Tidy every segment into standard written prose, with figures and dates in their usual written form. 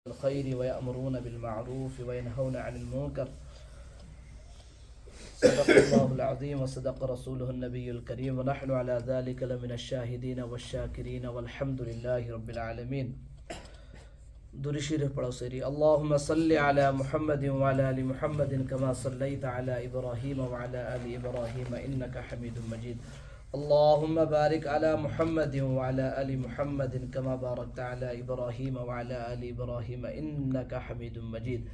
الخير ويأمرون بالمعروف وينهون عن المنكر صدق الله العظيم وصدق رسوله النبي الكريم ونحن على ذلك لمن الشاهدين والشاكرين والحمد لله رب العالمين. درود شریف پڑھو سری. اللهم صل على محمد وعلى آل محمد كما صليت على إبراهيم وعلى آل إبراهيم إنك حميد مجيد. اللهم بارك على محمد وعلى آل محمد كما باركت على إبراهيم وعلى آل إبراهيم إنك حميد مجيد.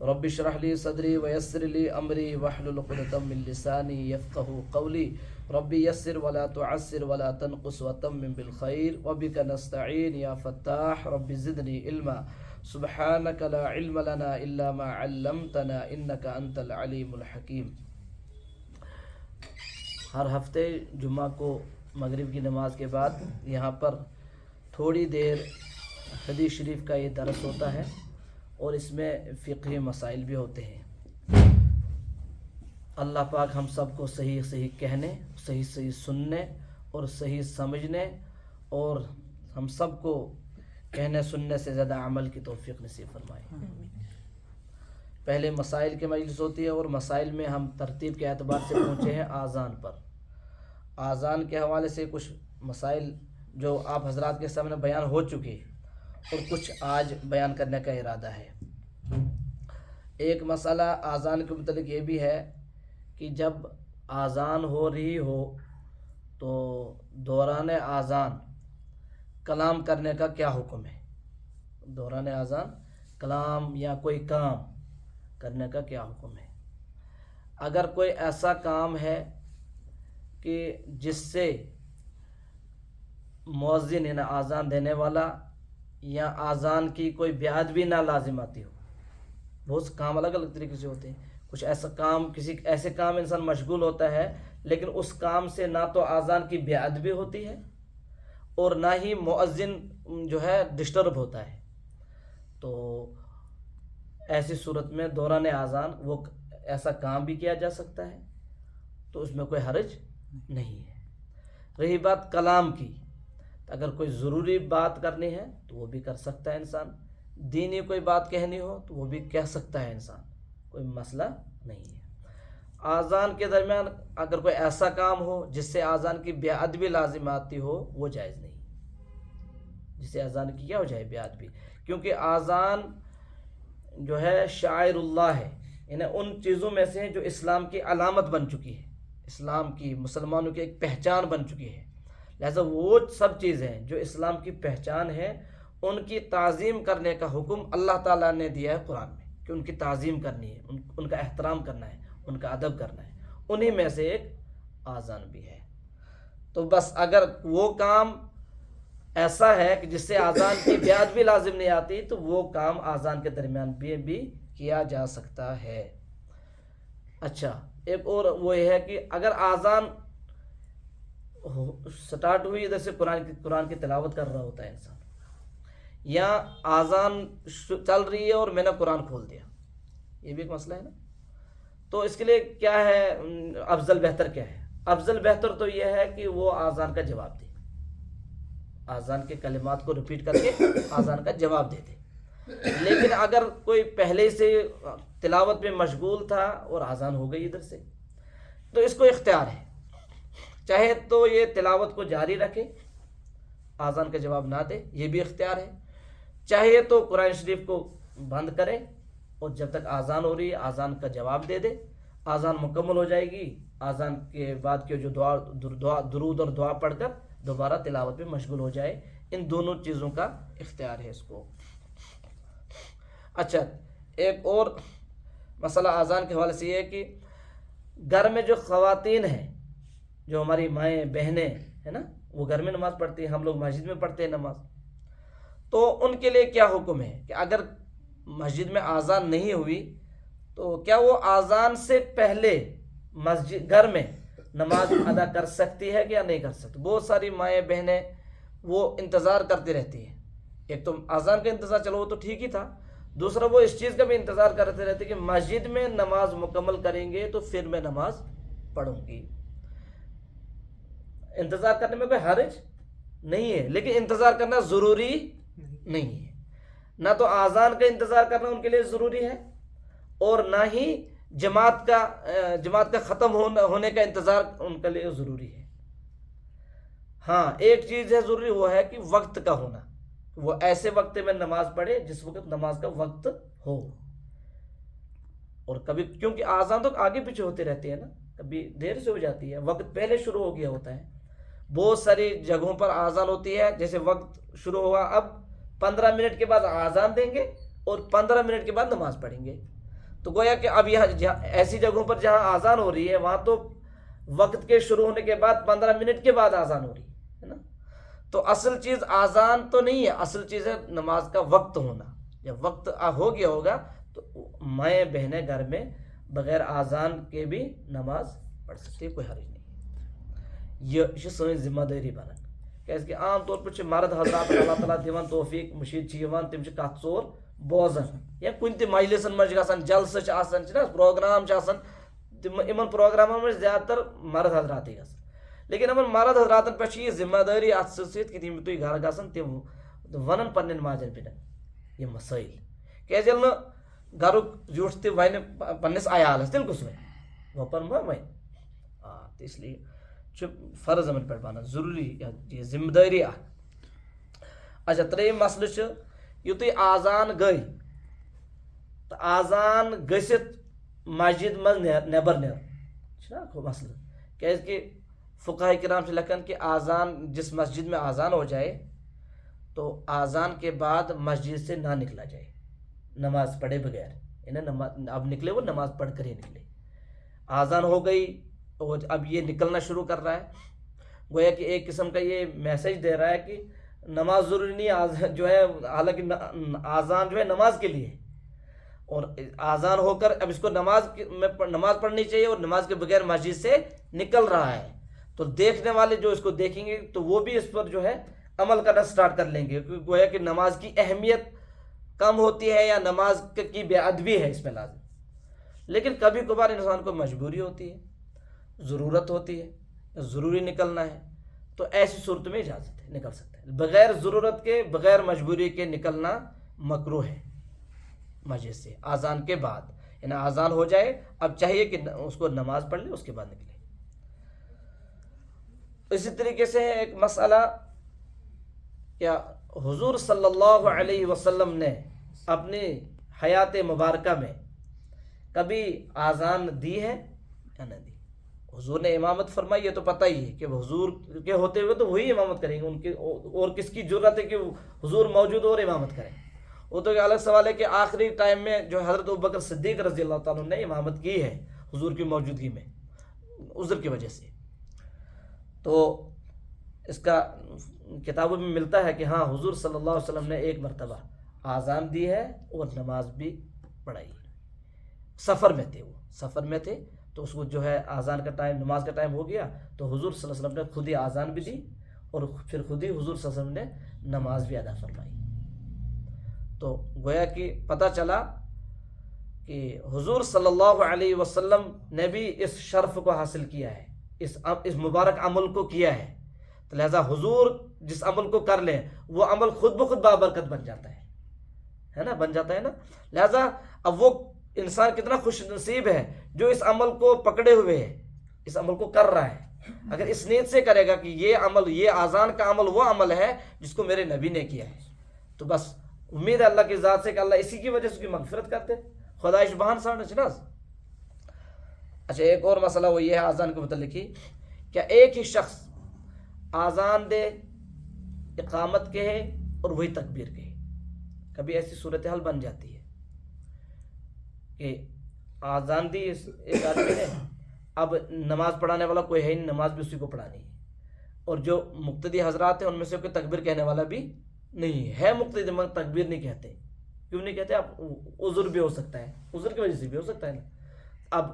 رب اشرح لي صدري ويسر لي أمري واحلل عقدة من لساني يفقهوا قولي. رب يسر ولا تعسر ولا تنقص وتمم بالخير وبك نستعين يا فتاح. رب زدني علما سبحانك لا علم لنا إلا ما علمتنا إنك أنت العليم الحكيم. ہر ہفتے جمعہ کو مغرب کی نماز کے بعد یہاں پر تھوڑی دیر حدیث شریف کا یہ درس ہوتا ہے اور اس میں فقہی مسائل بھی ہوتے ہیں. اللہ پاک ہم سب کو صحیح صحیح کہنے، صحیح صحیح سننے اور صحیح سمجھنے اور ہم سب کو کہنے سننے سے زیادہ عمل کی توفیق نصیب فرمائے. پہلے مسائل کی مجلس ہوتی ہے اور مسائل میں ہم ترتیب کے اعتبار سے پہنچے ہیں آذان پر. آذان کے حوالے سے کچھ مسائل جو آپ حضرات کے سامنے بیان ہو چکے اور کچھ آج بیان کرنے کا ارادہ ہے. ایک مسئلہ آذان کے متعلق یہ بھی ہے کہ جب آذان ہو رہی ہو تو دوران آذان کلام کرنے کا کیا حکم ہے. دوران آذان کلام یا کوئی کام کرنے کا کیا حکم ہے. اگر کوئی ایسا کام ہے کہ جس سے مؤذن یعنی آذان دینے والا یا آذان کی کوئی بیعت بھی نہ لازم آتی ہو. بہت سے کام الگ الگ طریقے سے ہوتے ہیں. کچھ ایسا کام کسی ایسے کام انسان مشغول ہوتا ہے لیکن اس کام سے نہ تو آذان کی بیعت بھی ہوتی ہے اور نہ ہی مؤذن جو ہے ڈسٹرب ہوتا ہے. تو ایسی صورت میں دوران آذان وہ ایسا کام بھی کیا جا سکتا ہے تو اس میں کوئی حرج نہیں ہے. رہی بات کلام کی، اگر کوئی ضروری بات کرنی ہے تو وہ بھی کر سکتا ہے انسان. دینی کوئی بات کہنی ہو تو وہ بھی کہہ سکتا ہے انسان، کوئی مسئلہ نہیں ہے. آذان کے درمیان اگر کوئی ایسا کام ہو جس سے آذان کی بیعت بھی لازم آتی ہو وہ جائز نہیں. جس سے آذان کی کیا ہو جائے بیعت بھی، کیونکہ آذان جو ہے شاعر اللہ ہے، یعنی ان چیزوں میں سے جو اسلام کی علامت بن چکی ہے، اسلام کی مسلمانوں کی ایک پہچان بن چکی ہے. لہذا وہ سب چیزیں جو اسلام کی پہچان ہے ان کی تعظیم کرنے کا حکم اللہ تعالیٰ نے دیا ہے قرآن میں کہ ان کی تعظیم کرنی ہے، ان کا احترام کرنا ہے، ان کا ادب کرنا ہے. انہی میں سے ایک آذان بھی ہے. تو بس اگر وہ کام ایسا ہے کہ جس سے آذان کی بیعت بھی لازم نہیں آتی تو وہ کام آذان کے درمیان بھی کیا جا سکتا ہے. اچھا، ایک اور وہ یہ ہے کہ اگر آذان سٹارٹ ہوئی ادھر سے قرآن کی تلاوت کر رہا ہوتا ہے انسان، یا آذان چل رہی ہے اور میں نے قرآن کھول دیا، یہ بھی ایک مسئلہ ہے نا. تو اس کے لیے کیا ہے افضل بہتر کیا ہے؟ افضل بہتر تو یہ ہے کہ وہ آذان کا جواب دے، آذان کے کلمات کو ریپیٹ کر کے آذان کا جواب دے دے. لیکن اگر کوئی پہلے سے تلاوت میں مشغول تھا اور آذان ہو گئی ادھر سے تو اس کو اختیار ہے، چاہے تو یہ تلاوت کو جاری رکھے، آذان کا جواب نہ دے، یہ بھی اختیار ہے. چاہے تو قرآن شریف کو بند کرے اور جب تک آذان ہو رہی ہے آذان کا جواب دے دے. آذان مکمل ہو جائے گی، آذان کے بعد کے جو درود اور دعا پڑھ کر دوبارہ تلاوت میں مشغول ہو جائے. ان دونوں چیزوں کا اختیار ہے اس کو. اچھا، ایک اور مسئلہ آذان کے حوالے سے یہ ہے کہ گھر میں جو خواتین ہیں، جو ہماری مائیں بہنیں ہیں نا، وہ گھر میں نماز پڑھتی ہیں، ہم لوگ مسجد میں پڑھتے ہیں نماز. تو ان کے لیے کیا حکم ہے کہ اگر مسجد میں آذان نہیں ہوئی تو کیا وہ آذان سے پہلے مسجد گھر میں نماز ادا کر سکتی ہے کہ یا نہیں کر سکتی؟ بہت ساری مائیں بہنیں وہ انتظار کرتی رہتی ہیں. ایک تو آذان کا انتظار، چلو وہ تو ٹھیک ہی تھا، دوسرا وہ اس چیز کا بھی انتظار کرتے رہتے کہ مسجد میں نماز مکمل کریں گے تو پھر میں نماز پڑھوں گی. انتظار کرنے میں کوئی حرج نہیں ہے، لیکن انتظار کرنا ضروری نہیں ہے. نہ تو آزان کا انتظار کرنا ان کے لیے ضروری ہے اور نہ ہی جماعت کا ختم ہونے کا انتظار ان کے لیے ضروری ہے۔ ہاں ایک چیز ہے ضروری، وہ ہے کہ وقت کا ہونا، وہ ایسے وقت میں نماز پڑھے جس وقت نماز کا وقت ہو۔ اور کبھی کیونکہ آزان تو آگے پیچھے ہوتے رہتے ہیں نا، کبھی دیر سے ہو جاتی ہے، وقت پہلے شروع ہو گیا ہوتا ہے۔ بہت ساری جگہوں پر آزان ہوتی ہے، جیسے وقت شروع ہوا، اب 15 منٹ کے بعد آزان دیں گے اور 15 منٹ کے بعد نماز پڑھیں گے۔ تو گویا کہ اب یہاں ایسی جگہوں پر جہاں آزان ہو رہی ہے وہاں تو وقت کے شروع ہونے کے بعد 15 منٹ کے بعد آزان ہو رہی ہے نا۔ تو اصل چیز آزان تو نہیں ہے، اصل چیز ہے نماز کا وقت ہونا۔ جب وقت ہو گیا ہوگا تو مائیں بہنیں گھر میں بغیر آزان کے بھی نماز پڑھ سکتی ہے، کوئی حرج نہیں۔ یہ سن ذمہ داری بنان کیازکہ عام طور پر مرد حضرات اللہ تعالیٰ دِوان توفیق مشید تم کت ژور بوزان یا کن تہ مجلسن مجھ گژھان جلسہ آسان نا پروگرام آسان، ان پروگرامن میں زیادہ تر مرد حضرات گژھان، لیکن ان مرد حضراتن پہ یہ ذمہ داری ات ست کہ تم تھی گھر گژھان تم ون پنن ماجن بیٹن یہ مسائل، کیازِ ییٚلہِ نہٕ گھرُک زیوٗٹھ تہِ ونہِ پننس عیالس تیٚلہِ کُس ون وپن ما ون تو اس لیے فرض یمن پہ بنان ضروری یہ ذمہ داری اخ۔ اچھا ترٛیٚیِم مسلہٕ یُتھُے آزان گٔے تو آزان گٔژھِتھ مسجد منٛز نٮ۪بر نیرُن چھُنا مسلہٕ، کیازکہ فقہاء کرام سے لکھن کہ آزان جس مسجد میں آزان ہو جائے تو آزان کے بعد مسجد سے نہ نکلا جائے نماز پڑھے بغیر، انہیں اب نکلے وہ نماز پڑھ کر ہی نکلے۔ آزان ہو گئی اور اب یہ نکلنا شروع کر رہا ہے، گویا کہ ایک قسم کا یہ میسج دے رہا ہے کہ نماز ضروری نہیں، آزان جو ہے حالانکہ آزان جو ہے نماز کے لیے، اور آزان ہو کر اب اس کو نماز پڑھنی چاہیے اور نماز کے بغیر مسجد سے نکل رہا ہے، تو دیکھنے والے جو اس کو دیکھیں گے تو وہ بھی اس پر جو ہے عمل کرنا سٹارٹ کر لیں گے، کیونکہ گویا کہ نماز کی اہمیت کم ہوتی ہے یا نماز کی بے ادبی ہے اس میں لازم۔ لیکن کبھی کبھار انسان کو مجبوری ہوتی ہے، ضرورت ہوتی ہے، ضروری نکلنا ہے، تو ایسی صورت میں اجازت ہے، نکل سکتا ہے، بغیر ضرورت کے بغیر مجبوری کے نکلنا مکروہ ہے مسجد سے آزان کے بعد، یعنی آزان ہو جائے اب چاہیے کہ اس کو نماز پڑھ لے اس کے بعد نکلے۔ اسی طریقے سے ایک مسئلہ، کیا حضور صلی اللہ علیہ وسلم نے اپنی حیات مبارکہ میں کبھی آزان دی ہے یا نہ دی؟ حضور نے امامت فرمائی، یہ تو پتہ ہی ہے کہ حضور کے ہوتے ہوئے تو وہی امامت کریں گے، ان کی اور کس کی جرت ہے کہ حضور موجود اور امامت کریں؟ وہ تو الگ سوال ہے کہ آخری ٹائم میں جو حضرت ابوبکر صدیق رضی اللہ تعالیٰ نے امامت کی ہے حضور کی موجودگی میں عذر کی وجہ سے، تو اس کا کتابوں میں ملتا ہے کہ ہاں حضور صلی اللہ علیہ وسلم نے ایک مرتبہ آزان دی ہے اور نماز بھی پڑھائی، سفر میں تھے تو اس کو جو ہے آزان کا ٹائم، نماز کا ٹائم ہو گیا تو حضور صلی اللہ علیہ وسلم نے خود ہی آزان بھی دی اور پھر خود ہی حضور صلی اللہ علیہ وسلم نے نماز بھی ادا فرمائی۔ تو گویا کہ پتہ چلا کہ حضور صلی اللہ علیہ وسلم نے بھی اس شرف کو حاصل کیا ہے، اس مبارک عمل کو کیا ہے، تو لہذا حضور جس عمل کو کر لیں وہ عمل خود بخود بابرکت بن جاتا ہے نا، بن جاتا ہے نا۔ لہذا اب وہ انسان کتنا خوش نصیب ہے جو اس عمل کو پکڑے ہوئے ہے، اس عمل کو کر رہا ہے۔ اگر اس نیت سے کرے گا کہ یہ عمل، یہ آزان کا عمل وہ عمل ہے جس کو میرے نبی نے کیا ہے، تو بس امید ہے اللہ کی ذات سے کہ اللہ اسی کی وجہ سے اس کی مغفرت کرتے، خدایش بہان ساڑھ چناز۔ اچھا ایک اور مسئلہ وہ یہ ہے آزان کے متعلق ہی، کیا ایک ہی شخص آزان دے، اقامت کہے اور وہی تکبیر کہے؟ کبھی ایسی صورتحال بن جاتی ہے کہ آزان دی ایک آدمی نے، اب نماز پڑھانے والا کوئی ہے نہیں، نماز بھی اسی کو پڑھانی ہے، اور جو مقتدی حضرات ہیں ان میں سے کوئی تکبیر کہنے والا بھی نہیں ہے، مقتدی مگر تکبیر نہیں کہتے، کیوں نہیں کہتے؟ اب عذر بھی ہو سکتا ہے، عذر کی وجہ سے بھی ہو سکتا ہے نا۔ اب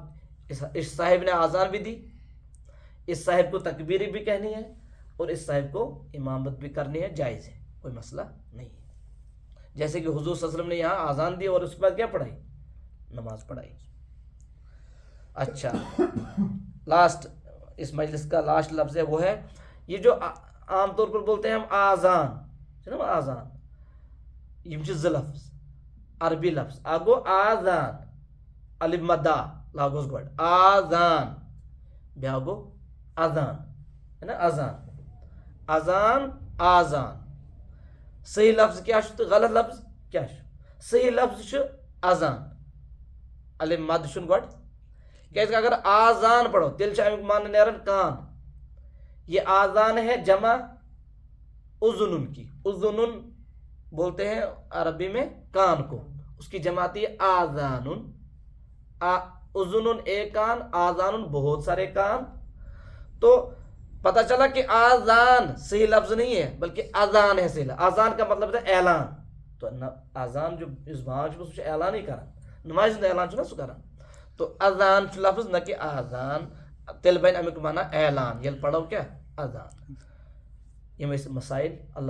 اس صاحب نے آزان بھی دی، اس صاحب کو تکبیر بھی کہنی ہے اور اس صاحب کو امامت بھی کرنی ہے، جائز ہے، کوئی مسئلہ نہیں ہے۔ جیسے کہ حضور صلی اللہ علیہ وسلم نے یہاں آزان دی اور اس کے بعد کیا پڑھائی؟ نماز پڑھائی۔ اچھا لاسٹ، اس مجلس کا لاسٹ لفظ ہے وہ ہے یہ جو عام طور پر بولتے ہیں ہم آزان، آزان، یم چھ زٕ لفظ عربی لفظ اکھ گوٚو آذان الف مدا لاگوس گۄڈٕ آذان بیٛاکھ گوٚو اذان ہے نا اذان اذان آذان صحیح لفظ کیٛاہ چھُ تہٕ غلط لفظ کیٛاہ چھُ صحیح لفظ چھُ اذان الف مد چھُنہٕ گۄڈٕ کیٛازِ کہ اگر آذان پڑھو تیٚلہِ چھُ امیُک معنی نیران کان یہ آذان ہے جمع اذن کی اذن بولتے ہیں عربی میں کان کو اس کی جمع آتی ہے آذان اذن ایک کان آذان بہت سارے کان تو پتہ چلا کہ آذان صحیح لفظ نہیں ہے بلکہ اذان ہے صحیح لفظ اذان کا مطلب ہے اعلان تو اذان جو اس بھاگ سے اعلان ہی کران نماز اعلان چھُ نا سُہ کران تو اذان چھُ لفظ نہ کہ آذان تیٚلہِ بنہِ امیُک معنی اعلان ییٚلہِ پڑھو کیٛاہ اذان یِم ٲسۍ مسائل اللہ